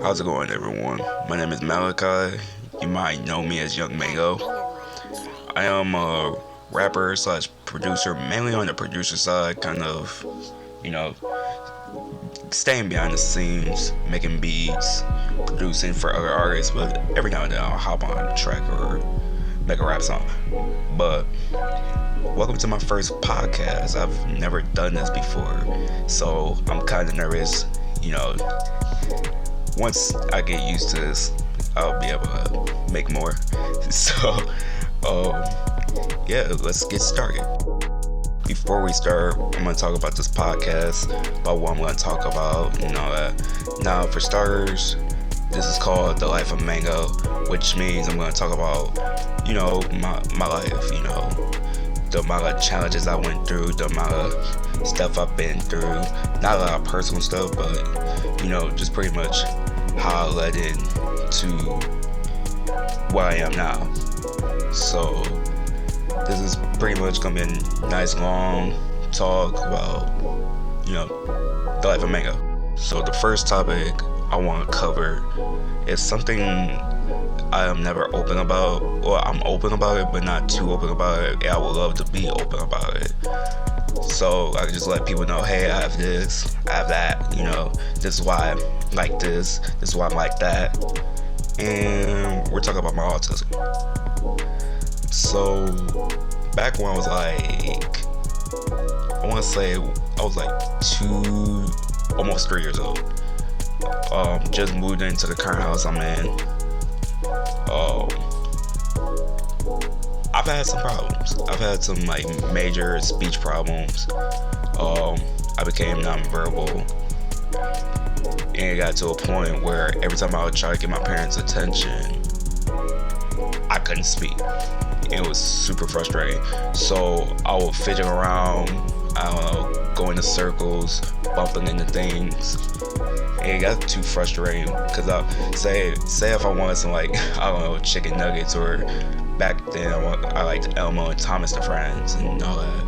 How's it going, everyone? My name is Malachi. You might know me as Young Mango. I am a rapper slash producer, mainly on the producer side, kind of, you know, staying behind the scenes, making beats, producing for other artists, but every now and then I'll hop on a track or make a rap song. But welcome to my first podcast. I've never done this before, so I'm kind of nervous. Once I get used to this, I'll be able to make more. So, yeah, let's get started. Before we start, I'm going to talk about this podcast, about what I'm going to talk about, and all that. Now, for starters, this is called The Life of Mango, which means I'm going to talk about, my life, the amount of challenges I went through, the amount of stuff I've been through. Not a lot of personal stuff, but, just pretty much how I led into where I am now. So, this is pretty much gonna be a nice long talk about, the life of Mango. So the first topic I want to cover is something I am never open about. Well, I'm open about it, but not too open about it. I would love to be open about it. So I can just let people know, hey, I have this, I have that, this is why I'm like this is why I'm like that. And we're talking about my autism. So back when I was like, I want to say I was like almost 3 years old. Just moved into the current house I'm in. I've had some problems. I've had some major speech problems. I became nonverbal, and it got to a point where every time I would try to get my parents' attention, I couldn't speak. It was super frustrating. So I would fidget around, go into circles, bumping into things. And it got too frustrating because I say if I wanted some chicken nuggets, or back then I liked Elmo and Thomas the Friends and all that.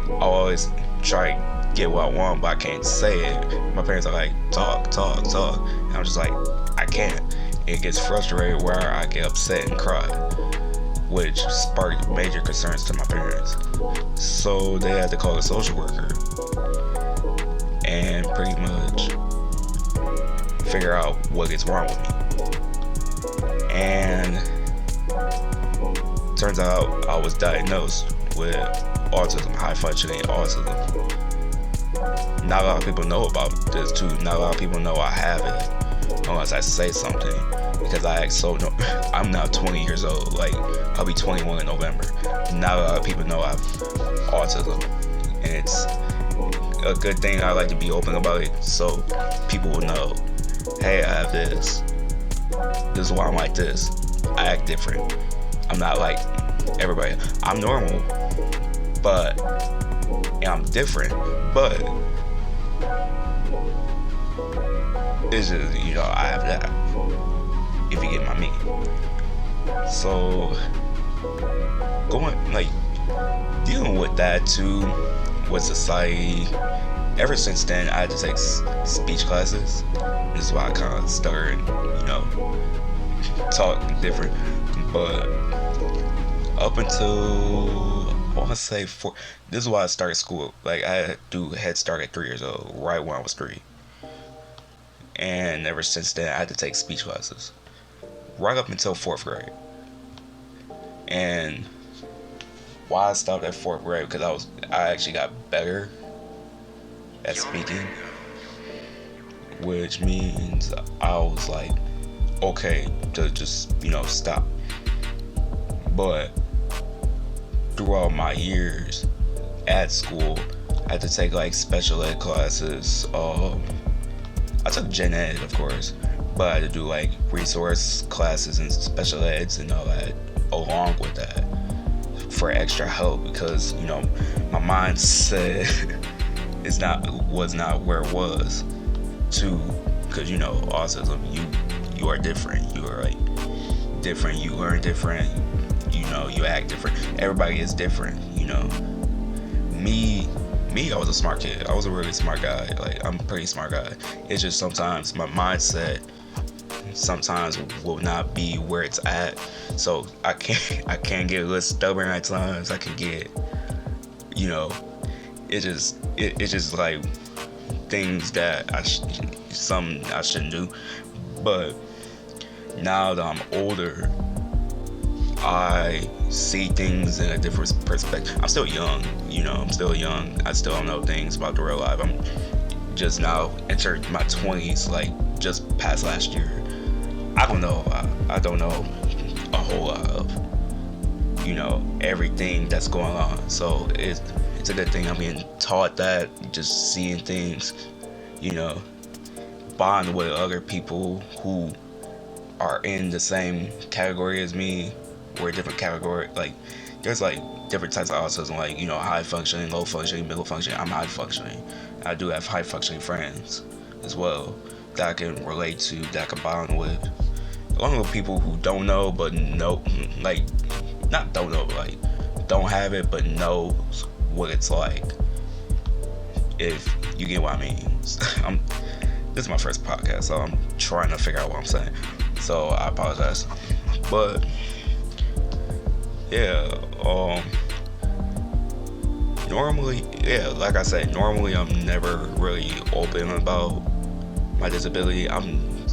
I always try to get what I want, but I can't say it. My parents are like, talk. And I'm just like, I can't. It gets frustrated where I get upset and cry, which sparked major concerns to my parents. So they had to call a social worker and pretty much figure out what is wrong with me. And turns out I was diagnosed with autism, high functioning autism. Not a lot of people know about this too. Not a lot of people know I have it unless I say something, because I'm now 20 years old. I'll be 21 in November. Not a lot of people know I have autism, and it's a good thing. I like to be open about it so people will know, hey, I have this. This is why I'm like this. I act different. I'm not like everybody. I'm normal, but I'm different. But it's just, I have that, if you get my meaning. So dealing with that too, with society. Ever since then, I had to take speech classes. This is why I kind of started, talking different. But up until, I want to say this is why I started school. I had to do Head Start at 3 years old, right when I was 3. And ever since then, I had to take speech classes, right up until 4th grade. And why I stopped at 4th grade, because I actually got better at speaking, which means I was like, okay to just, stop. But throughout my years at school, I had to take special ed classes. I took gen ed, of course, but I had to do resource classes and special eds and all that along with that for extra help, because my mindset was not where it was too, because autism, you are different. You are different. You learn different. You act different. Everybody is different. Me, me, I was a smart kid. I was a really smart guy. Like, I'm a pretty smart guy. It's just sometimes my mindset sometimes will not be where it's at. So I can't get a little stubborn at times. I can get, you know, it's just like things that something I shouldn't do. But now that I'm older, I see things in a different perspective. I'm still young, I'm still young. I still don't know things about the real life. I'm just now entered my 20s, like just past last year. I don't know. I don't know a whole lot of, everything that's going on. So it's a good thing I'm being taught that, just seeing things, bond with other people who are in the same category as me. We're a different category. Like, there's like different types of autism, like, high functioning, low functioning, middle functioning. I'm high functioning. I do have high functioning friends as well that I can relate to, that I can bond with. Along with people who don't know, but know, like, not don't know, but like, don't have it, but knows what it's like. If you get what I mean. This is my first podcast, so I'm trying to figure out what I'm saying. So I apologize. But yeah, normally, like I said, normally I'm never really open about my disability. I'm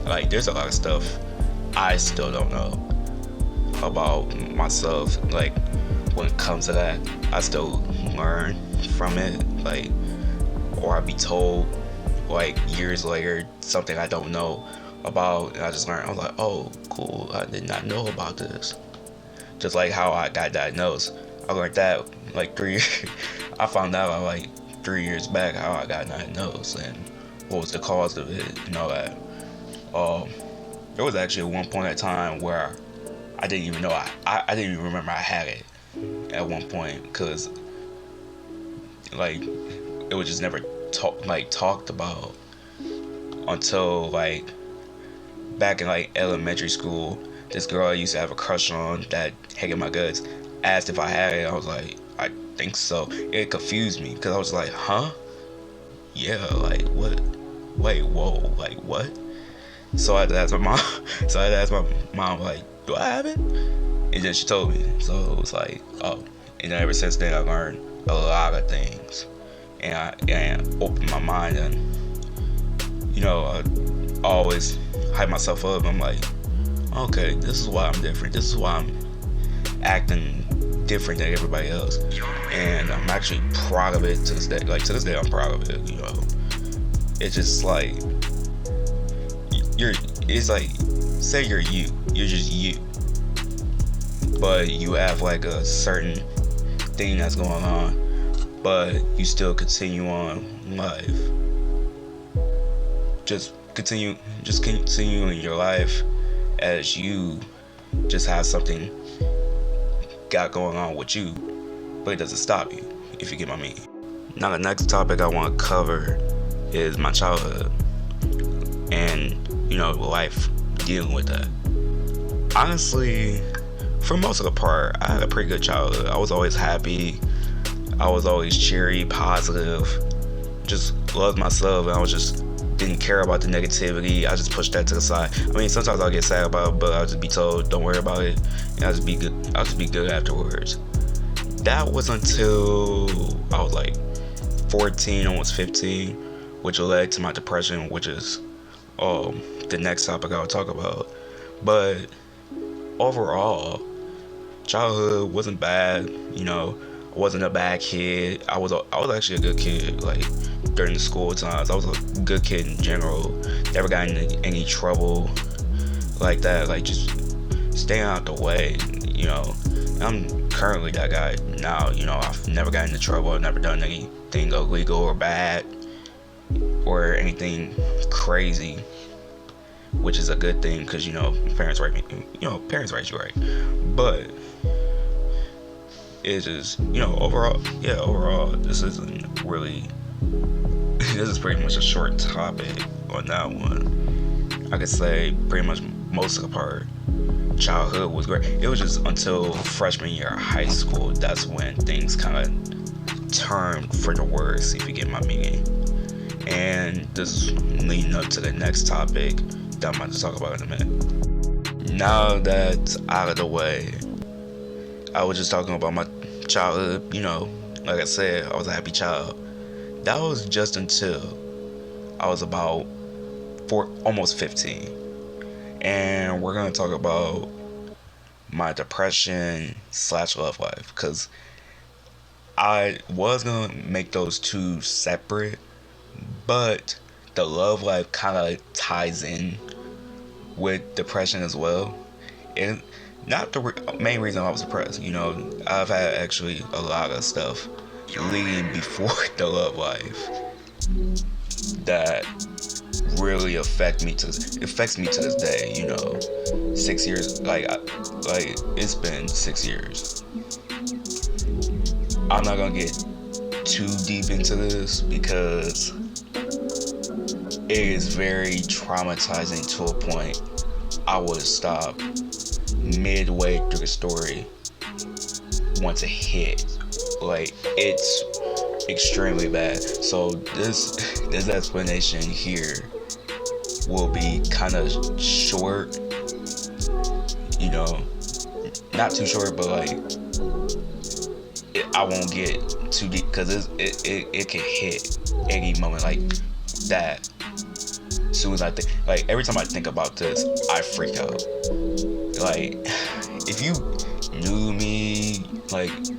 like, there's a lot of stuff I still don't know about myself. Like, when it comes to that, I still learn from it. Like, or I'd be told, like, years later, something I don't know about, and I just learned. I was like, oh, cool, I did not know about this. Just like how I got diagnosed. I learned that like 3 years. I found out like 3 years back how I got diagnosed and what was the cause of it and all that. There was actually one point in time where I didn't even know I didn't even remember I had it at one point, because like it was just never talked about until like back in like elementary school. This girl I used to have a crush on that hated my guts asked if I had it. I was like, I think so. It confused me because I was like, huh? Yeah, like what? Wait, whoa, like what? So I had to ask my mom. Like, do I have it? And then she told me. So it was like, oh. And then ever since then I learned a lot of things, and I opened my mind, and I always hype myself up. I'm like, okay, this is why I'm different. This is why I'm acting different than everybody else. And I'm actually proud of it to this day. Like, to this day, I'm proud of it, It's just like, it's like, say you're you. You're just you. But you have like a certain thing that's going on, but you still continue on life. Just continue in your life as you just have something got going on with you, but it doesn't stop you, if you get my meaning. Now the next topic I want to cover is my childhood and life dealing with that. Honestly, for most of the part, I had a pretty good childhood. I was always happy. I was always cheery, positive, just loved myself, and I was just didn't care about the negativity. I just pushed that to the side. I mean, sometimes I'll get sad about it, but I'll just be told, don't worry about it, and I'll just be good afterwards. That was until I was like 14, almost 15, which led to my depression, which is the next topic I'll talk about. But overall, childhood wasn't bad. I wasn't a bad kid. I was actually a good kid. Like, during the school times, I was a good kid in general. Never got into any trouble like that. Like, just staying out the way. I'm currently that guy now. I've never gotten into trouble. I've never done anything illegal or bad or anything crazy, which is a good thing, because parents raise you right. But it's just overall, this isn't really. This is pretty much a short topic on that one. I could say pretty much most of the part, childhood was great. It was just until freshman year of high school, that's when things kind of term for the words, if you get my meaning. And this is leading up to the next topic that I'm about to talk about in a minute. Now that's out of the way, I was just talking about my childhood. Like I said, I was a happy child. That was just until I was about almost 15. And we're going to talk about my depression / love life, because I was going to make those two separate, but the love life kind of ties in with depression as well. And not the main reason I was depressed. I've had actually a lot of stuff leading before the love life that really affects me to this day. 6 years, like it's been 6 years. I'm not gonna get too deep into this because it is very traumatizing to a point I would stop midway through the story once it hit. Like, it's extremely bad. So this explanation here will be kind of short, not too short, but I won't get too deep because it can hit any moment like that. As soon as I think, every time I think about this, I freak out. If you knew me,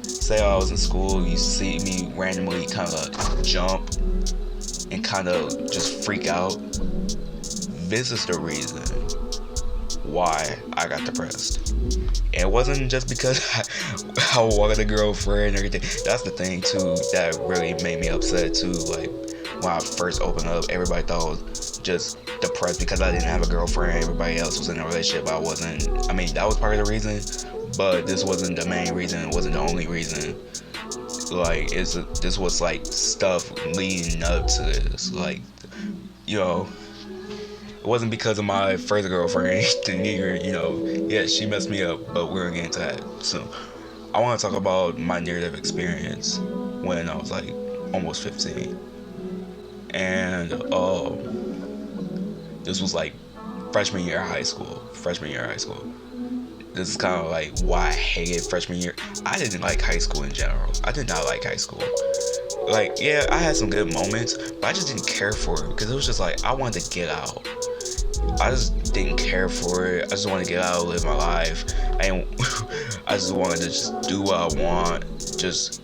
say I was in school, you see me randomly kind of jump and kind of just freak out. This is the reason why I got depressed. And it wasn't just because I wanted a girlfriend and everything. That's the thing too that really made me upset too. When I first opened up, everybody thought I was just depressed because I didn't have a girlfriend. Everybody else was in a relationship. I wasn't. I mean, that was part of the reason, but this wasn't the main reason. It wasn't the only reason. This was stuff leading up to this. It wasn't because of my first girlfriend, the nigger, yeah, she messed me up, but we're gonna get into that soon. I want to talk about my near-death experience when I was almost 15. And this was freshman year of high school. This is kind of why I hated freshman year. I didn't like high school in general. I did not like high school. Yeah, I had some good moments, but I just didn't care for it because it was just I wanted to get out. I just didn't care for it. I just wanted to get out and live my life. I just wanted to just do what I want. Just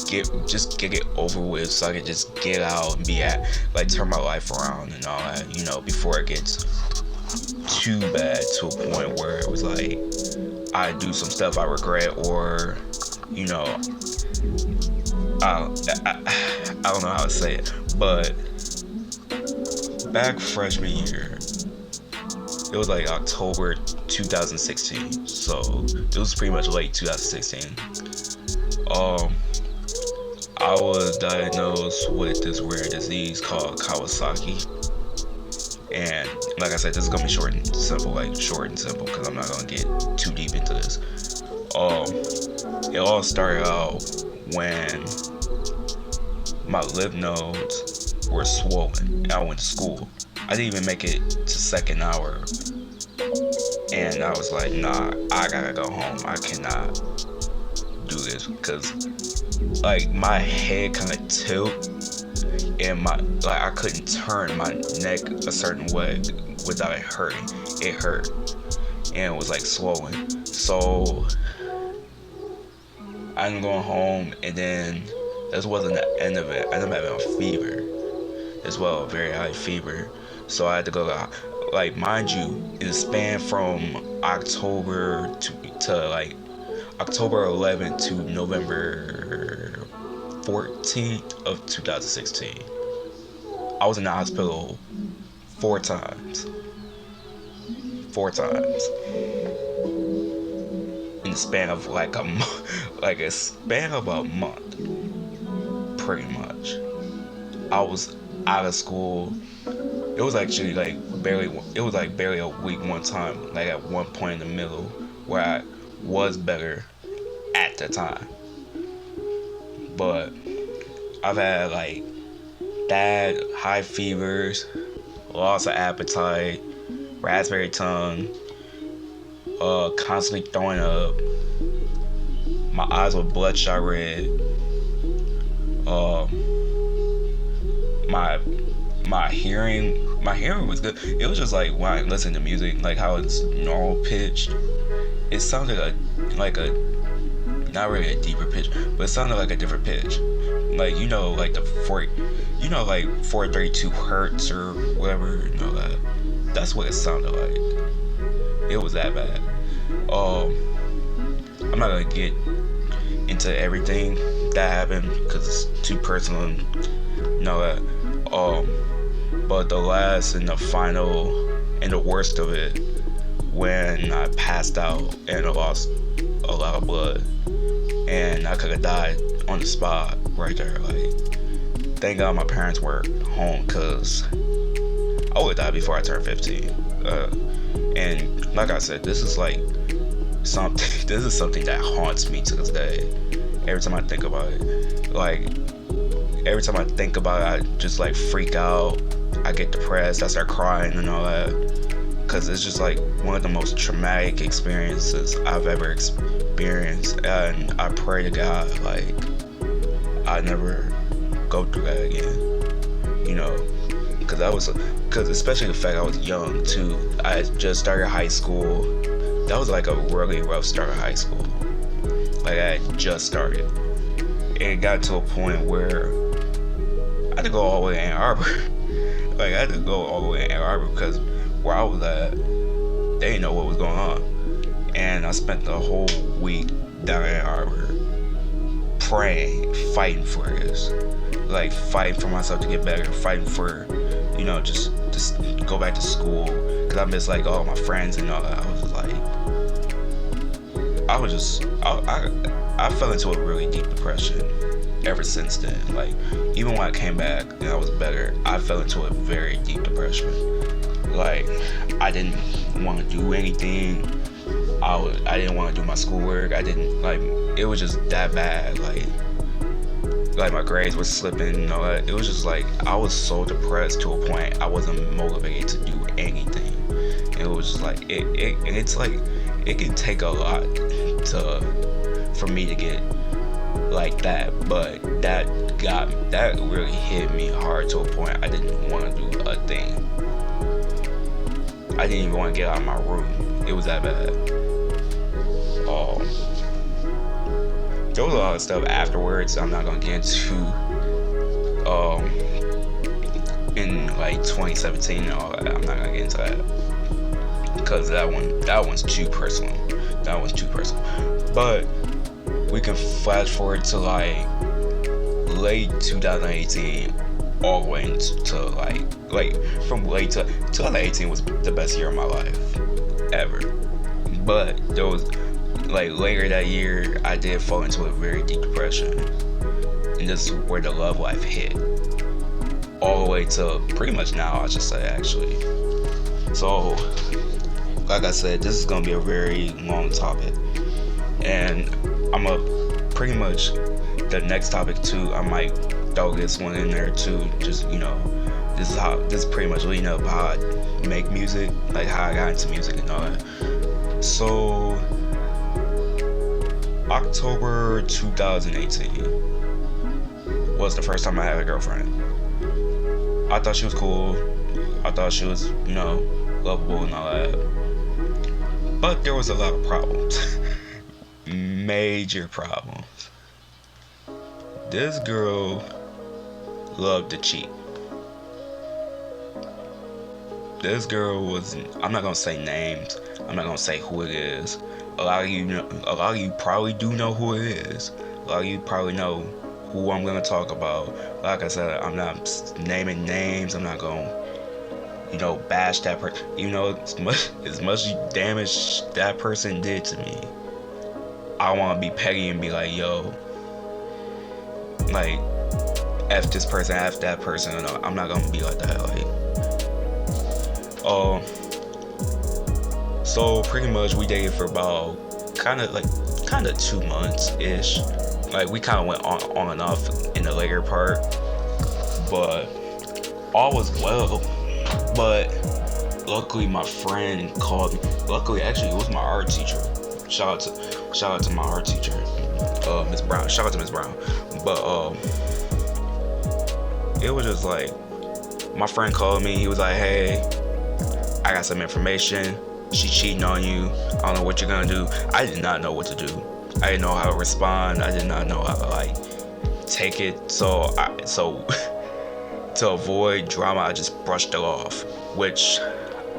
get it over with so I could just get out and be turn my life around and all that, before it gets too bad to a point where it was I do some stuff I regret, or I don't know how to say it, but back freshman year, it was October 2016, so it was pretty much late 2016. I was diagnosed with this rare disease called Kawasaki. And like I said, this is gonna be short and simple, because I'm not gonna get too deep into this. It all started out when my lymph nodes were swollen and I went to school. I didn't even make it to second hour, and I was nah, I gotta go home. I cannot do this because my head kind of tilt, and my I couldn't turn my neck a certain way without it hurting. It hurt, and it was swollen. So I'm going home, and then this wasn't the end of it. I ended up having a fever as well, a very high fever. So I had to go, mind you, it spanned from October to October 11th to November 14th of 2016. I was in the hospital 4 times. 4 times. In the span of a span of a month. Pretty much. I was out of school. It was actually barely a week one time, at one point in the middle where I was better at the time. But I've had like that, high fevers, loss of appetite, raspberry tongue, constantly throwing up. My eyes were bloodshot red. My hearing was good. It was just like when I listen to music, like how it's normal pitched. It sounded like a not really a deeper pitch, but it sounded like a different pitch. Like like like 432 hertz or whatever. That's what it sounded like. It was that bad. I'm not gonna get into everything that happened because it's too personal. But the last and the final and the worst of it, when I passed out and I lost a lot of blood, and I could have died on the spot right there. Like, thank God my parents were home, because I would have died before I turned 15. And like I said, this is like something. This is something that haunts me to this day. Every time I think about it, every time I think about it, I just like freak out. I get depressed. I start crying and all that, because it's just like one of the most traumatic experiences I've ever experienced. And I pray to God, like, I never go through that again. Because especially the fact I was young too. I just started high school. That was like a really rough start of high school. Like, I had just started. It got to a point where I had to go all the way to Ann Arbor. I had to go all the way to Ann Arbor because where I was at, they didn't know what was going on. And I spent the whole week down in Ann Arbor praying, fighting for this. Like, fighting for myself to get better, fighting for, just go back to school. Because I miss, like, all my friends and all that. I fell into a really deep depression ever since then. Like, even when I came back and I was better, I fell into a very deep depression. Like, I didn't want to do anything. I didn't want to do my schoolwork. It was just that bad. Like my grades were slipping and all that. It was just like, I was so depressed to a point I wasn't motivated to do anything. It was just like, it's like, it can take a lot for me to get like that, but that really hit me hard to a point I didn't want to do a thing. I didn't even want to get out of my room. It was that bad. There was a lot of stuff afterwards I'm not gonna get into in like 2017 and all that. I'm not gonna get into that because that one's too personal. But we can flash forward to like late 2018 all the way into like from late to 2018 was the best year of my life ever. But there was like later that year I did fall into a very deep depression, and this is where the love life hit all the way to pretty much now, I should say, actually. So like I said, this is gonna be a very long topic, and I'm a pretty much the next topic too, I might throw this one in there too. Just this is pretty much leading up how I make music, like how I got into music and all that. So October 2018 was the first time I had a girlfriend. I thought she was cool. I thought she was, lovable and all that. But there was a lot of problems. Major problems. This girl loved to cheat. This girl was, I'm not gonna say names. I'm not gonna say who it is. A lot of you probably do know who it is. A lot of you probably know who I'm gonna talk about. Like I said, I'm not naming names. I'm not gonna, bash that person. As much damage that person did to me, I wanna be petty and be like, yo, like, F this person, F that person. No, I'm not gonna be like that. So pretty much we dated for about kind of 2 months ish. like we kind of went on and off in the later part, but all was well. But luckily my friend called me. Luckily, actually, it was my art teacher. Shout out to my art teacher, Miss Brown. Shout out to Miss Brown. But it was just like, my friend called me. He was like, hey, I got some information. She cheating on you. I don't know what you're gonna do. I did not know what to do. I didn't know how to respond. I did not know how to like take it. So to avoid drama, I just brushed it off, which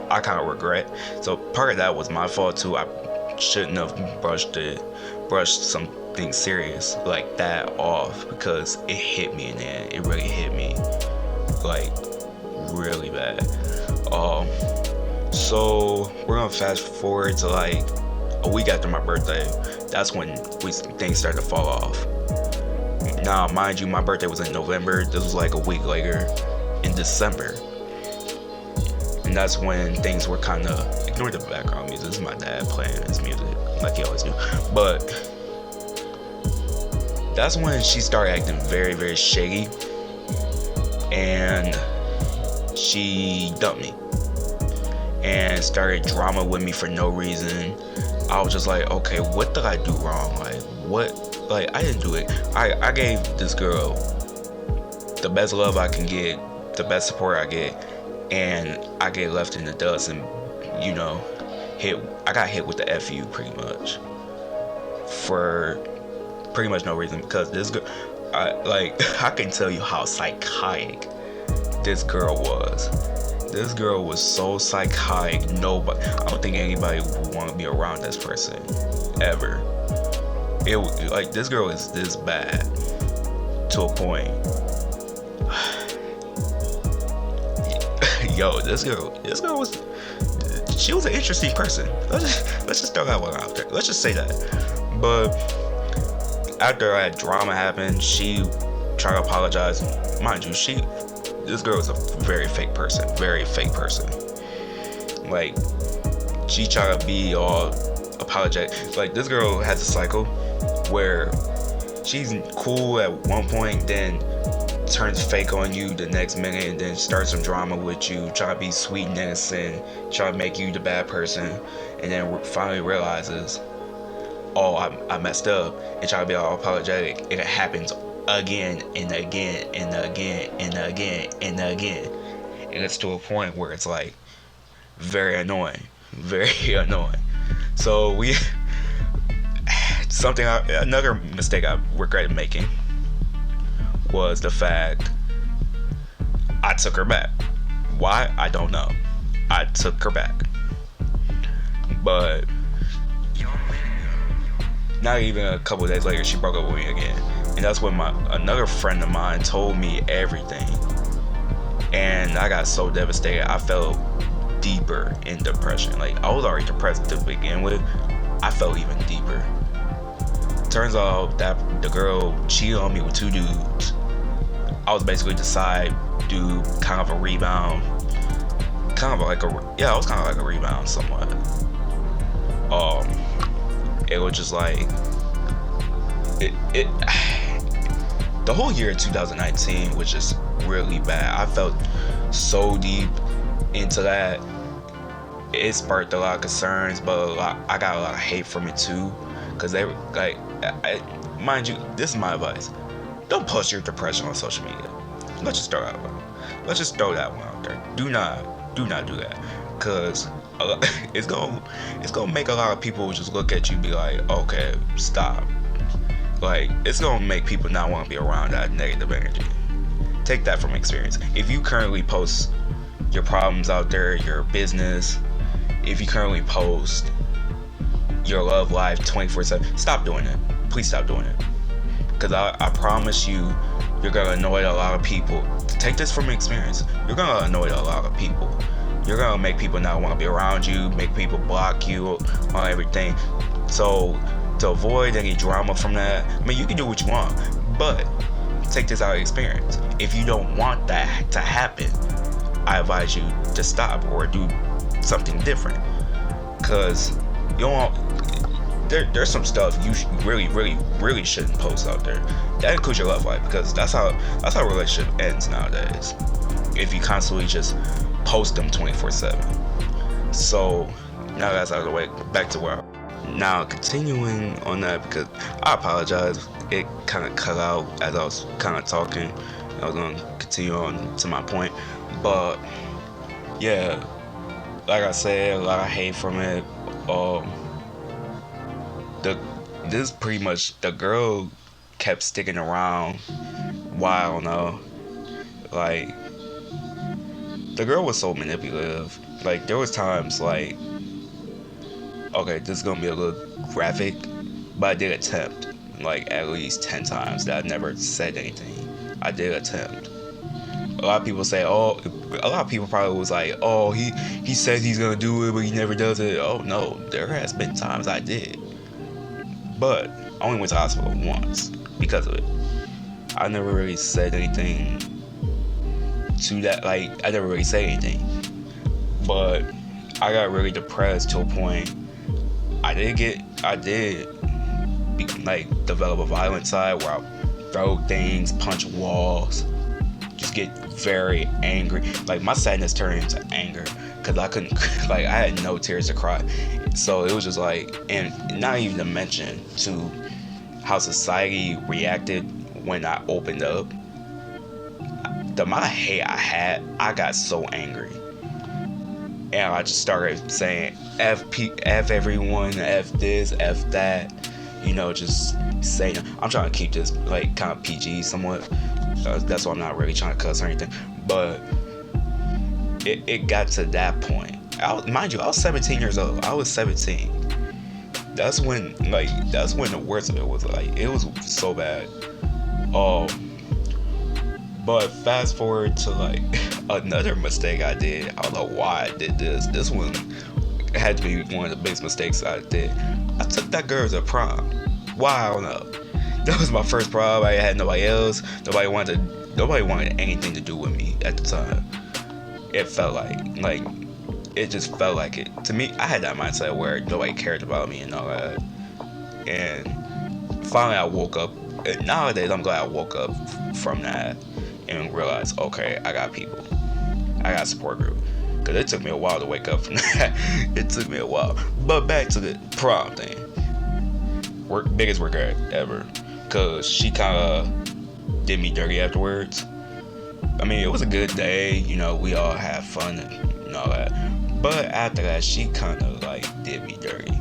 I kind of regret. So part of that was my fault too. I shouldn't have brushed something serious like that off, because it hit me in the end. It really hit me like really bad. So we're gonna fast forward to like a week after my birthday. That's when things started to fall off. Now, mind you, my birthday was in November. This was like a week later in December. And that's when things were kind of, ignore the background music. This is my dad playing his music like he always do. But that's when she started acting very, very shady. And she dumped me. And started drama with me for no reason. I was just like, okay, what did I do wrong? Like, what? Like, I didn't do it. I gave this girl the best love I can get, the best support I get, and I get left in the dust and, you know, I got hit with the FU pretty much. For pretty much no reason, because this girl, I can tell you how psychotic this girl was. This girl was so psychotic. I don't think anybody would want to be around this person ever. It like, this girl is this bad to a point. Yo, this girl was, she was an interesting person. Let's just throw that one out there. Let's just say that. But after that drama happened, she tried to apologize. Mind you, this girl is a very fake person. Like, she tried to be all apologetic. Like, this girl has a cycle where she's cool at one point, then turns fake on you the next minute, and then starts some drama with you, try to be sweet and innocent, try to make you the bad person, and then finally realizes, oh, I messed up, and try to be all apologetic, and it happens again and again and again and again and again, and it's to a point where it's like very annoying. So another mistake I regretted making was the fact I took her back. Why? I don't know. I took her back. But not even a couple of days later, she broke up with me again. And that's when another friend of mine told me everything. And I got so devastated. I felt deeper in depression. Like, I was already depressed to begin with. I felt even deeper. Turns out that the girl cheated on me with 2 dudes. I was basically the side dude, kind of a rebound. I was kind of like a rebound somewhat. It was just like, the whole year of 2019 was just really bad. I felt so deep into that. It sparked a lot of concerns, but I got a lot of hate from it too. Because they were like, mind you, this is my advice. Don't post your depression on social media. Let's just throw that one out there. Do not do that. Because it's gonna make a lot of people just look at you and be like, okay, stop. Like, it's gonna make people not want to be around that negative energy. Take that from experience. If you currently post your problems out there, your business, if you currently post your love life 24/7, stop doing it. Please stop doing it. Because I promise you're gonna annoy a lot of people. Take this from experience. You're gonna annoy a lot of people. You're gonna make people not want to be around you, make people block you on everything. So to avoid any drama from that, I mean, you can do what you want, but take this out of experience. If you don't want that to happen, I advise you to stop or do something different. Because there's some stuff you really shouldn't post out there. That includes your love life, because that's how a relationship ends nowadays. If you constantly just post them 24/7. So now that's out of the way. Back to where. Now continuing on that, because I apologize, it kind of cut out as I was kind of talking. I was gonna continue on to my point, but yeah, like I said, a lot of hate from it. This pretty much, the girl kept sticking around. Why, I don't know. Like, the girl was so manipulative. Like, there was times like, okay, this is gonna be a little graphic, but I did attempt like at least 10 times that I never said anything. I did attempt. A lot of people say, oh, a lot of people probably was like, oh, he says he's gonna do it, but he never does it. Oh no, there has been times I did, but I only went to the hospital once because of it. I never really said anything to that. Like, I never really said anything, but I got really depressed to a point. I did like develop a violent side where I throw things, punch walls, just get very angry. Like, my sadness turned into anger because I couldn't, like, I had no tears to cry. So it was just like, and not even to mention to how society reacted when I opened up. The amount of hate I had, I got so angry. And I just started saying F everyone, F this, F that. You know, just saying. I'm trying to keep this like kind of PG somewhat. That's why I'm not really trying to cuss or anything. But it got to that point. Mind you, I was 17 years old. I was 17. That's when the worst of it was. Like, it was so bad. But fast forward to like another mistake I did. I don't know why I did this. This one had to be one of the biggest mistakes I did. I took that girl to prom. Why? I don't know. That was my first prom. I had nobody else. Nobody wanted anything to do with me at the time. It felt like it just felt like it. To me, I had that mindset where nobody cared about me and all that. And finally I woke up. Nowadays I'm glad I woke up from that and realized, okay, I got people. I got a support group. Because it took me a while to wake up from that. It took me a while. But back to the prom thing. Biggest regret ever. Because she kind of did me dirty afterwards. I mean, it was a good day. You know, we all had fun and all that. But after that, she kind of like did me dirty.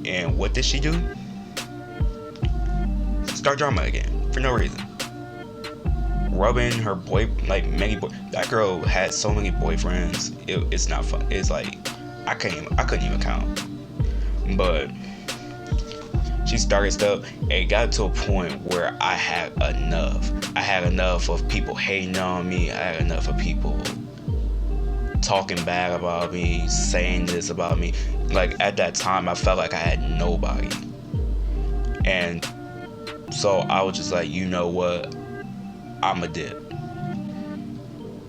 And what did she do? Start drama again. For no reason. Rubbing her that girl had so many boyfriends. It's not fun. It's like I couldn't even count. But she started stuff. It got to a point where I had enough. I had enough of people hating on me. I had enough of people talking bad about me, saying this about me. Like, at that time, I felt like I had nobody. And so I was just like, you know what? I'm a dip.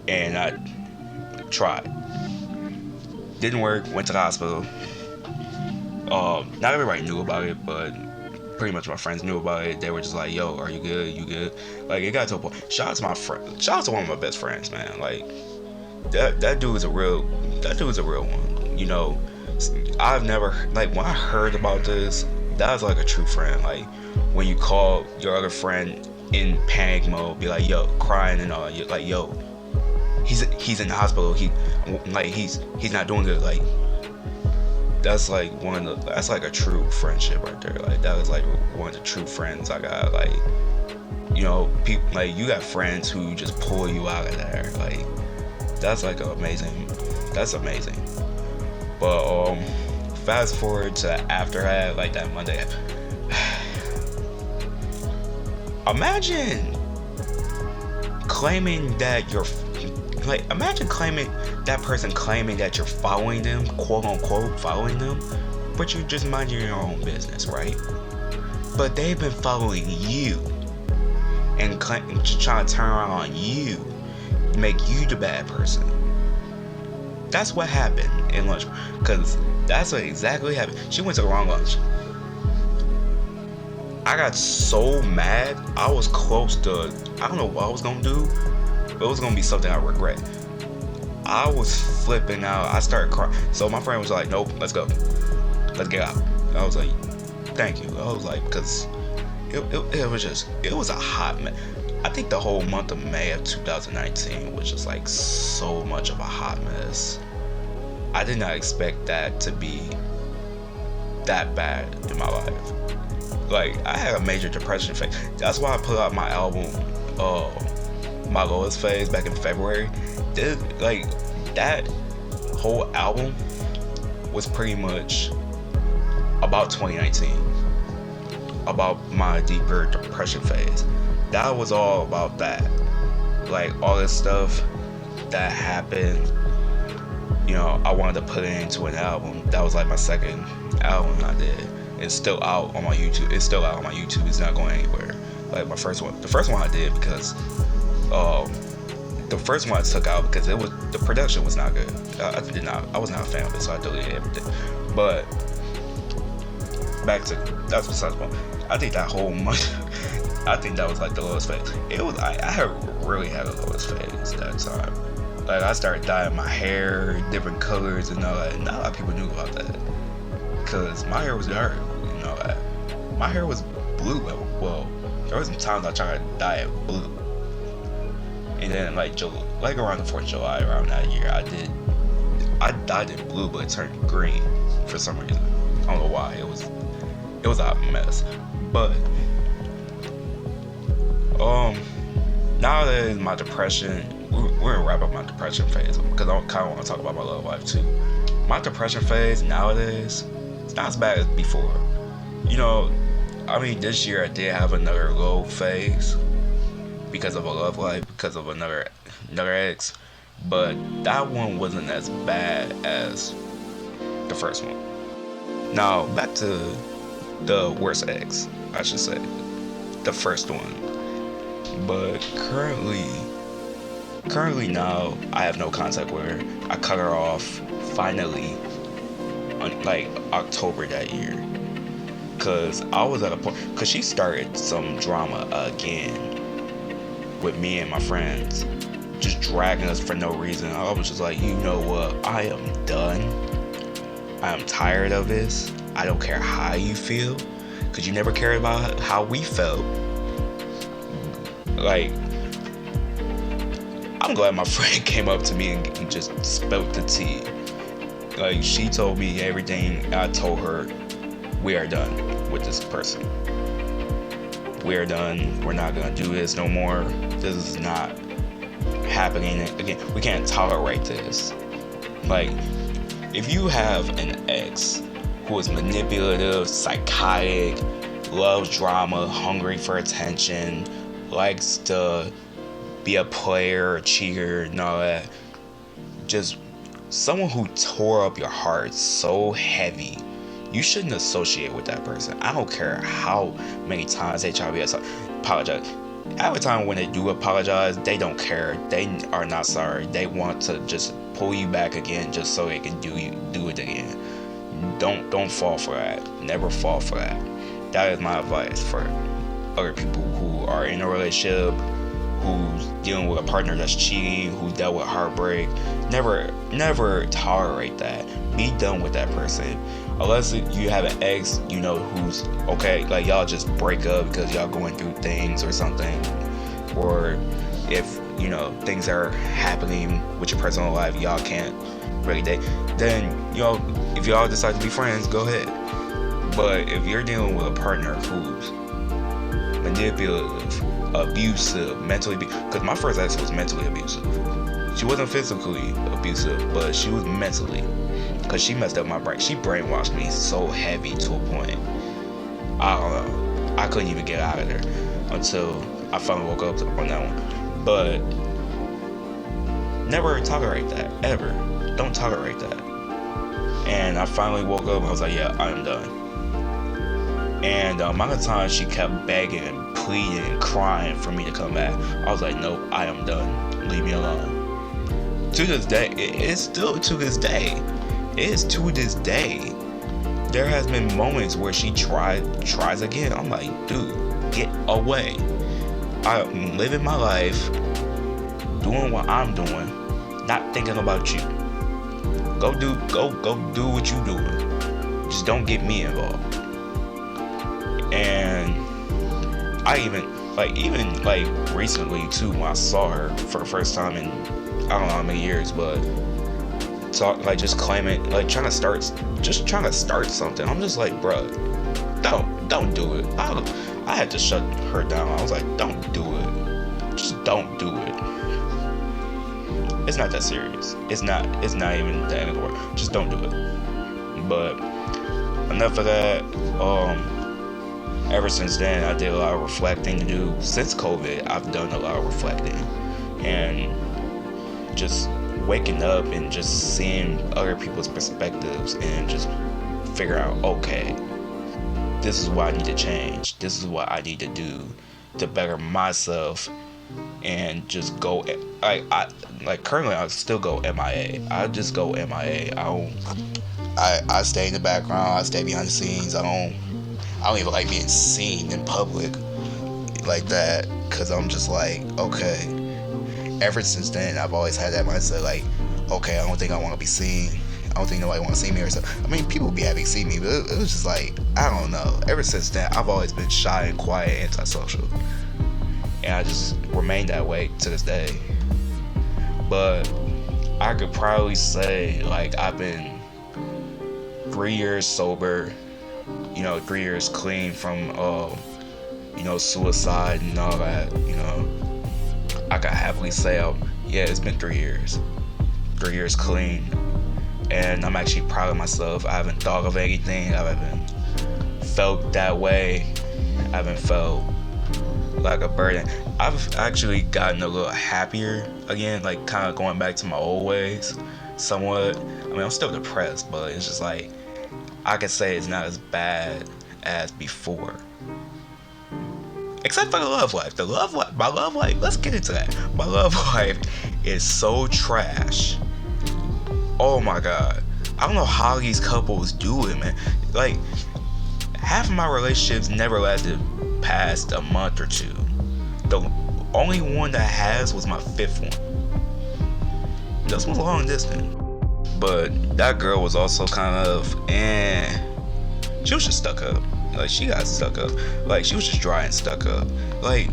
And I tried. Didn't work. Went to the hospital. Not everybody knew about it, but pretty much my friends knew about it. They were just like, yo, are you good? You good? Like, it got to a point. Shout out to my friend. Shout out to one of my best friends, man. Like, that dude is a real one. You know, I've never, like, when I heard about this, that was like a true friend. Like, when you call your other friend in panic mode, be like, yo, crying and all, you're like, yo, he's in the hospital, he's not doing good. Like, that's like that's like a true friendship right there. Like, that was like one of the true friends I got. Like, you know, people, like, you got friends who just pull you out of there. Like, that's like amazing. That's amazing. But fast forward to after that, like that Monday. Imagine claiming that you're that person claiming that you're following them, quote unquote following them, but you just mind your own business, right? But they've been following you and just trying to turn around on you, make you the bad person. That's what happened in lunch, because that's what exactly happened. She went to the wrong lunch. I got so mad. I was close to, I don't know what I was gonna do, but it was gonna be something I regret. I was flipping out. I started crying. So my friend was like, nope, let's go. Let's get out. I was like, thank you. I was like, because it was a hot mess. I think the whole month of May of 2019 was just like so much of a hot mess. I did not expect that to be that bad in my life. Like, I had a major depression phase. That's why I put out my album, my lowest phase, back in February. Like, that whole album was pretty much about 2019, about my deeper depression phase. That was all about that. Like, all this stuff that happened, you know, I wanted to put it into an album. That was like my second album I did. It's still out on my YouTube. It's still out on my YouTube. It's not going anywhere. Like, the first one I did because the first one I took out because the production was not good. I was not a fan of it, so I deleted everything. But back to, that's besides the point. I think that whole month, I think that was like the lowest phase. I really had a lowest phase that time. Like, I started dyeing my hair different colors and all that. Not a lot of people knew about that. Because my hair was dark, you know that. My hair was blue. Well, there was some times I tried to dye it blue. And then like around the 4th of July, around that year, I dyed it blue, but it turned green for some reason. I don't know why. It was a hot mess. But nowadays my depression, we're gonna wrap up my depression phase because I kind of want to talk about my love life too. My depression phase nowadays, it's not as bad as before. You know, I mean, this year I did have another low phase because of a love life, because of another ex, but that one wasn't as bad as the first one. Now, back to the worst ex, I should say, the first one. But currently now, I have no contact with her. I cut her off finally on like October that year, cause I was at a point, cause she started some drama again with me and my friends, just dragging us for no reason. I was just like, you know what, I am done. I am tired of this. I don't care how you feel, cause you never cared about how we felt. Like, I'm glad my friend came up to me and just spilled the tea. Like, she told me everything. I told her, we are done with this person. We are done. We're not gonna do this no more. This is not happening again. We can't tolerate this. Like, if you have an ex who is manipulative, psychotic, loves drama, hungry for attention, likes to be a player, a cheater, and all that, just someone who tore up your heart so heavy, you shouldn't associate with that person. I don't care how many times they try to apologize. Every time when they do apologize, they don't care. They are not sorry. They want to just pull you back again just so they can do it again. Don't fall for that. Never fall for that. That is my advice for other people who are in a relationship, who's dealing with a partner that's cheating, who dealt with heartbreak. Never tolerate that. Be done with that person. Unless you have an ex, you know, who's okay, like y'all just break up because y'all going through things or something, or if, you know, things are happening with your personal life, y'all can't really date, then, you know, if y'all decide to be friends, go ahead. But if you're dealing with a partner who's manipulative, abusive, mentally, because my first ex was mentally abusive. She wasn't physically abusive, but she was mentally, because she messed up my brain. She brainwashed me so heavy to a point, I don't know, I couldn't even get out of there until I finally woke up on that one. But never tolerate that, ever. Don't tolerate that. And I finally woke up and I was like, yeah, I'm done. And the amount of times she kept begging and pleading and crying for me to come back, I was like, nope, I am done. Leave me alone. To this day, it is still to this day. It is to this day there has been moments where she tries again. I'm like, dude, get away. I'm living my life, doing what I'm doing, not thinking about you. Go do what you doing. Just don't get me involved. And I even recently too, when I saw her for the first time in I don't know how many years, but just claiming, trying to start something. I'm just like, bruh, don't do it. I had to shut her down. I was like, don't do it. Just don't do it. It's not that serious. It's not even that anymore. Just don't do it. But enough of that. Ever since then, I did a lot of reflecting to do. Since COVID, I've done a lot of reflecting and just waking up and just seeing other people's perspectives and just figure out, okay, this is what I need to change. This is what I need to do to better myself, and just go. Currently, I still go MIA. I just go MIA. I stay in the background. I stay behind the scenes. I don't even like being seen in public like that, because I'm just like, okay. Ever since then, I've always had that mindset, like, okay, I don't think I want to be seen. I don't think nobody want to see me or something. I mean, people be having seen me, but it was just like, I don't know. Ever since then, I've always been shy and quiet, antisocial, and I just remain that way to this day. But I could probably say, like, I've been 3 years sober, 3 years clean from, suicide and all that, I can happily say, it's been 3 years. 3 years clean. And I'm actually proud of myself. I haven't thought of anything. I haven't felt that way. I haven't felt like a burden. I've actually gotten a little happier again, like kind of going back to my old ways somewhat. I mean, I'm still depressed, but it's just like, I can say it's not as bad as before. Except for the love life. My love life, let's get into that. My love life is so trash. Oh my god. I don't know how these couples do it, man. Like, half of my relationships never lasted past a month or two. The only one that has was my 5th one. This one's long distance. But that girl was also kind of, she was just stuck up. Like, she got stuck up. Like, she was just dry and stuck up. Like,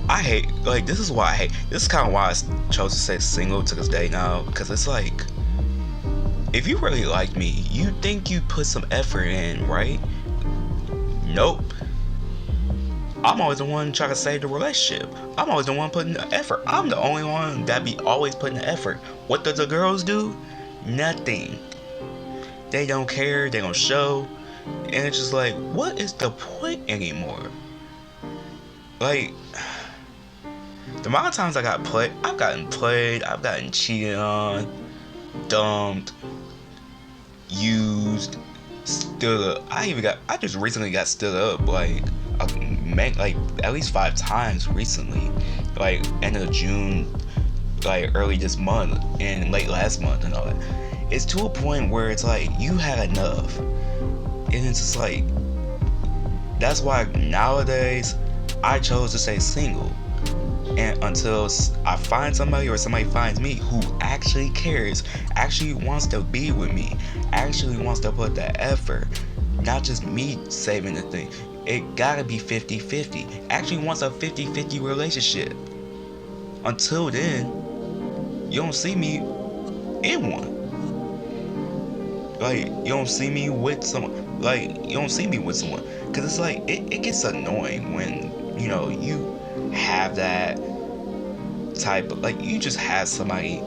I hate, this is why I hate, this is kind of why I chose to say single to this day now, because it's like, if you really like me, you think you put some effort in, right? Nope. I'm always the one trying to save the relationship. I'm always the one putting the effort. I'm the only one that be always putting the effort. What does the girls do? Nothing. They don't care. They don't show. And it's just like, what is the point anymore? Like, the amount of times I've gotten played, I've gotten cheated on, dumped, used, stood up. I just recently got stood up, at least 5 times recently. Like, end of June, early this month, and late last month and all that. It's to a point where it's like, you had enough. And it's just like, that's why nowadays I chose to stay single. And until I find somebody or somebody finds me who actually cares, actually wants to be with me, actually wants to put that effort, not just me saving the thing. It gotta be 50-50. Actually wants a 50-50 relationship. Until then, you don't see me in one. Like, you don't see me with someone. Because it's like, it gets annoying when, you have that type of, you just have somebody,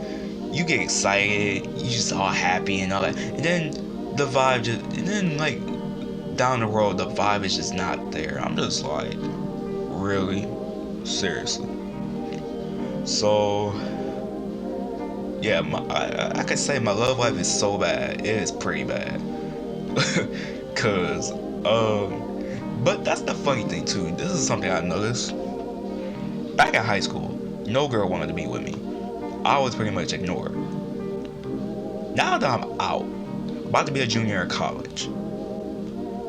you get excited, you just all happy and all that. And then the vibe down the road, the vibe is just not there. I'm just like, really? Seriously? So, yeah, I could say my love life is so bad. It is pretty bad. Cause, but that's the funny thing too. This is something I noticed. Back in high school, no girl wanted to be with me. I was pretty much ignored. Now that I'm out, about to be a junior in college,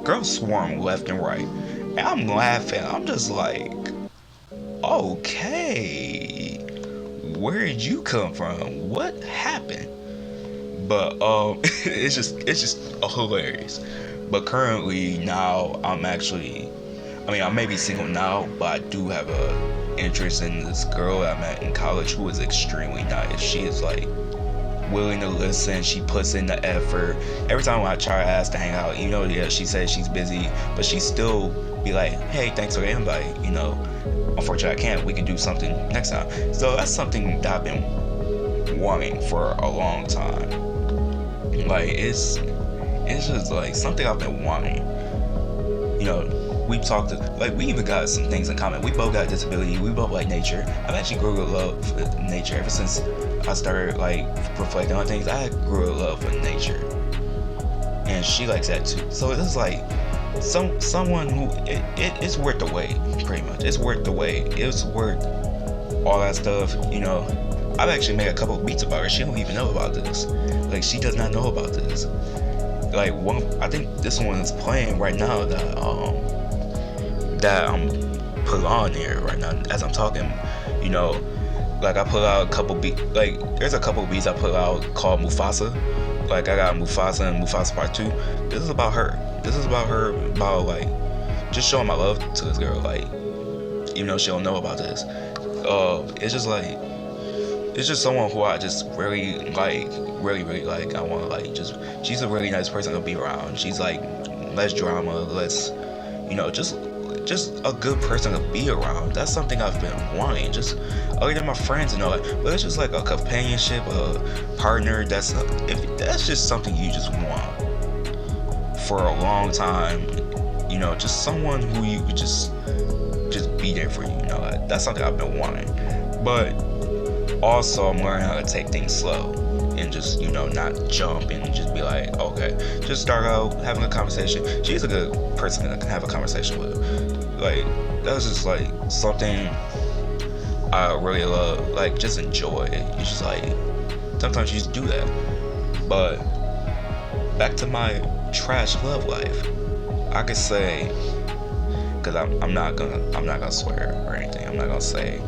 girls swarm left and right. And I'm laughing. I'm just like, okay, where did you come from? What happened? But it's just hilarious. But currently now I may be single now, but I do have a interest in this girl I met in college who is extremely nice. She is like willing to listen. She puts in the effort. Every time when I try to ask to hang out, yeah, she says she's busy, but she still be like, hey, thanks for the invite. Unfortunately I can't. We can do something next time. So that's something that I've been wanting for a long time. Like it's just like something I've been wanting. We've talked we even got some things in common. We both got disability. We both like nature. I've actually grew a love for nature ever since I started reflecting on things. I grew a love for nature, and she likes that too. So it's like someone who it's worth the wait. Pretty much, it's worth the wait. It's worth all that stuff. I've actually made a couple of beats about her. She don't even know about this. Like, she does not know about this. Like, I think this one is playing right now that I'm put on here right now as I'm talking. I put out a couple beats. Like, there's a couple beats I put out called MUFASA. Like, I got MUFASA and MUFASA Part 2. This is about her. About just showing my love to this girl. Like, even though she don't know about this. It's just someone who I just really like. I want to she's a really nice person to be around. She's like less drama, less, just a good person to be around. That's something I've been wanting. Just other than my friends and all that, but it's just like a companionship, a partner. That's just something you just want for a long time. Just someone who you could just be there for you. That's something I've been wanting. But also, I'm learning how to take things slow and just, not jump and just be like, okay, just start out having a conversation. She's a good person to have a conversation with. Like, that's just like something I really love. Like, just enjoy it. You just sometimes you just do that. But back to my trash love life, I could say, because I'm not gonna swear or anything. I'm not gonna say.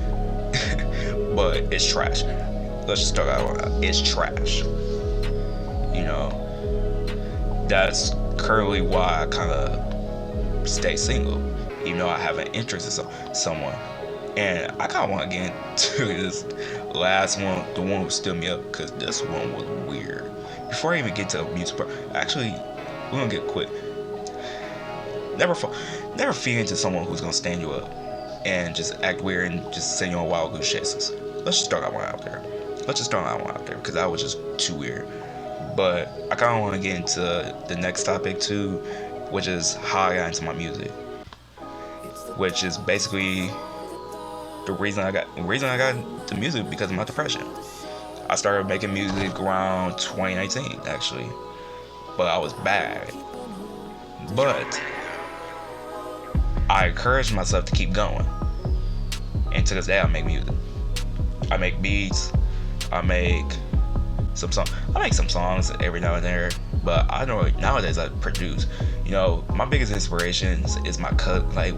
But it's trash. Let's just start out with that. It's trash. That's currently why I kind of stay single. Even though I have an interest in someone. And I kind of want to get into this last one, the one who stood me up, because this one was weird. Before I even get to the music part, actually, we're going to get quick. Never feed into someone who's going to stand you up and just act weird and just send you on wild goose chases. Let's just start that one out there. Because that was just too weird. But I kind of want to get into the next topic too, which is how I got into my music. Which is basically the reason I got into music, because of my depression. I started making music around 2019, actually. But I was bad. But I encouraged myself to keep going. And to this day, I make music. I make beats. I make some songs every now and then. But I know nowadays I produce. My biggest inspirations is my cousin.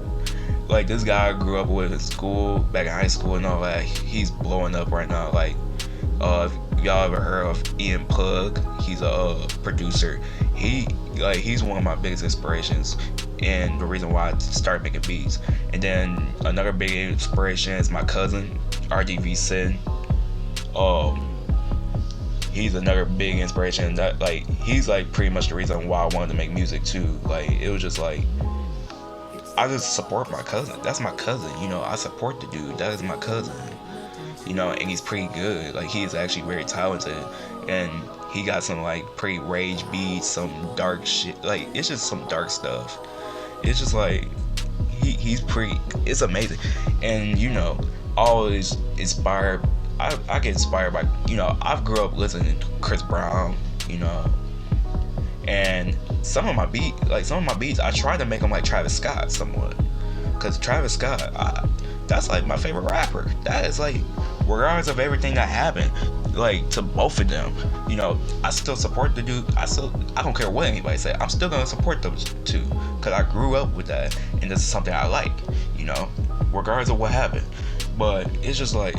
Like this guy I grew up with in school, back in high school and all that. He's blowing up right now. If y'all ever heard of Ian Plug, he's a producer. He's one of my biggest inspirations and the reason why I started making beats. And then another big inspiration is my cousin, RDV Sin. He's another big inspiration. That he's pretty much the reason why I wanted to make music too. It was just I just support my cousin. That's my cousin. I support the dude. That is my cousin. And he's pretty good. He is actually very talented, and he got some pretty rage beats, some dark shit. It's just some dark stuff. It's just he's pretty. It's amazing, and always inspired. I get inspired by I've grew up listening to Chris Brown, and some of my beats I try to make them like Travis Scott somewhat, because Travis Scott, that's my favorite rapper. That is regardless of everything that happened, like, to both of them, you know, I still support the dude. I don't care what anybody say, I'm still gonna support those two, because I grew up with that, and this is something I like, you know, regardless of what happened. But it's just like,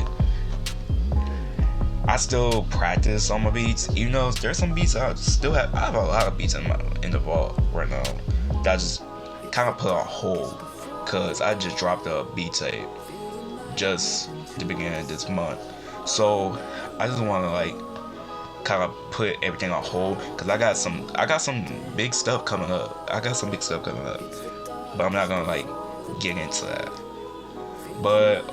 I still practice on my beats, even though there's some beats I have a lot of beats in the vault right now that I just kind of put on hold, because I just dropped a beat tape just the beginning of this month. So I just want to like kind of put everything on hold, because I got some big stuff coming up. But I'm not gonna like get into that. But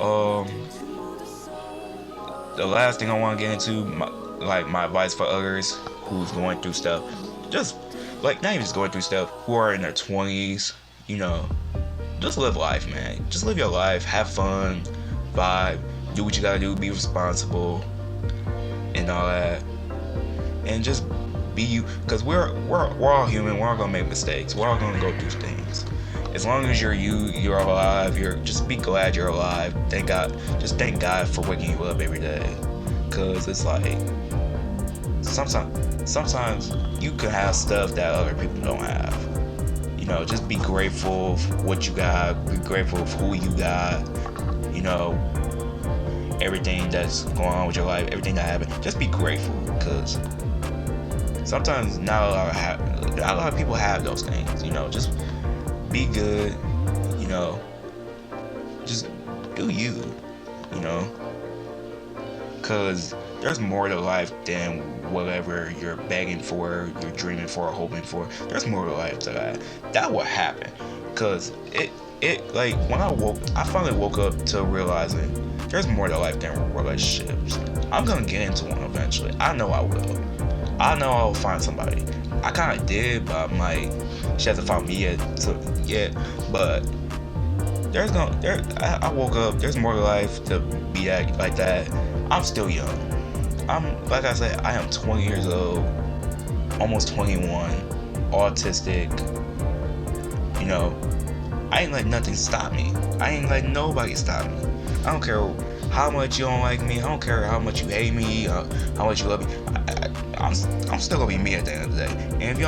the last thing I want to get into, my advice for others who's going through stuff, just like not even just going through stuff, who are in their 20s, you know, just live life, man. Just live your life, have fun, vibe, do what you gotta do, be responsible, and all that, and just be you. Because we're all human. We're all gonna make mistakes. We're all gonna go through things. As long as you're alive. Just be glad you're alive. Thank God. Just thank God for waking you up every day. Cause it's like sometimes you can have stuff that other people don't have. You know, just be grateful for what you got. Be grateful for who you got. You know, everything that's going on with your life, everything that happened. Just be grateful, because sometimes not a lot of people have those things. You know, just be good, you know, just do you, you know, because there's more to life than whatever you're begging for, you're dreaming for, hoping for. There's more to life to that will happen, because it like when I finally woke up to realizing there's more to life than relationships. I'm gonna get into one eventually. I know I will. I know I'll find somebody. I kind of did, but I'm like, she hasn't found me yet. But I woke up. There's more to life to be like that. I'm still young. Like I said, I am 20 years old, almost 21, autistic. You know, I ain't let nothing stop me. I ain't let nobody stop me. I don't care how much you don't like me. I don't care how much you hate me, how much you love me. I'm still gonna be me at the end of the day. And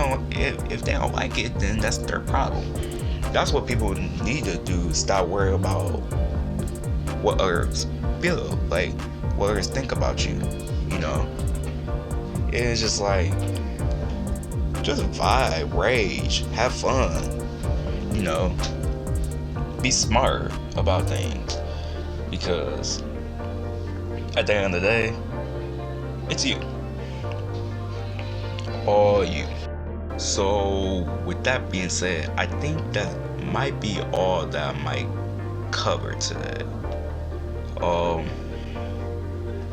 if they don't like it, then that's their problem. That's what people need to do. Stop worrying about what others feel, like what others think about you. You know, it's just like, just vibe, rage, have fun. You know, be smart about things, because at the end of the day, it's you. All you. So with that being said, I think that might be all that I might cover today.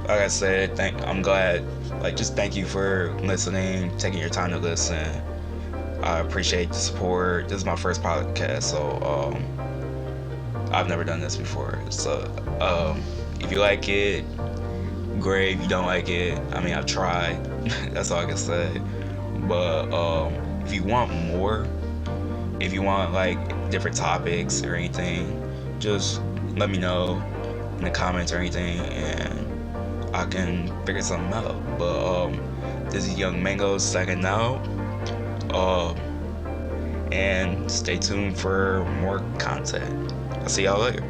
Like I said, I'm glad. Like, just thank you for listening, taking your time to listen. I appreciate the support. This is my first podcast, so I've never done this before. So if you like it, great. If you don't like it, I mean, I've tried. That's all I can say. But if you want more, if you want like different topics or anything, just let me know in the comments or anything, and I can figure something out. But this is Young Mango signing out. And stay tuned for more content. I'll see y'all later.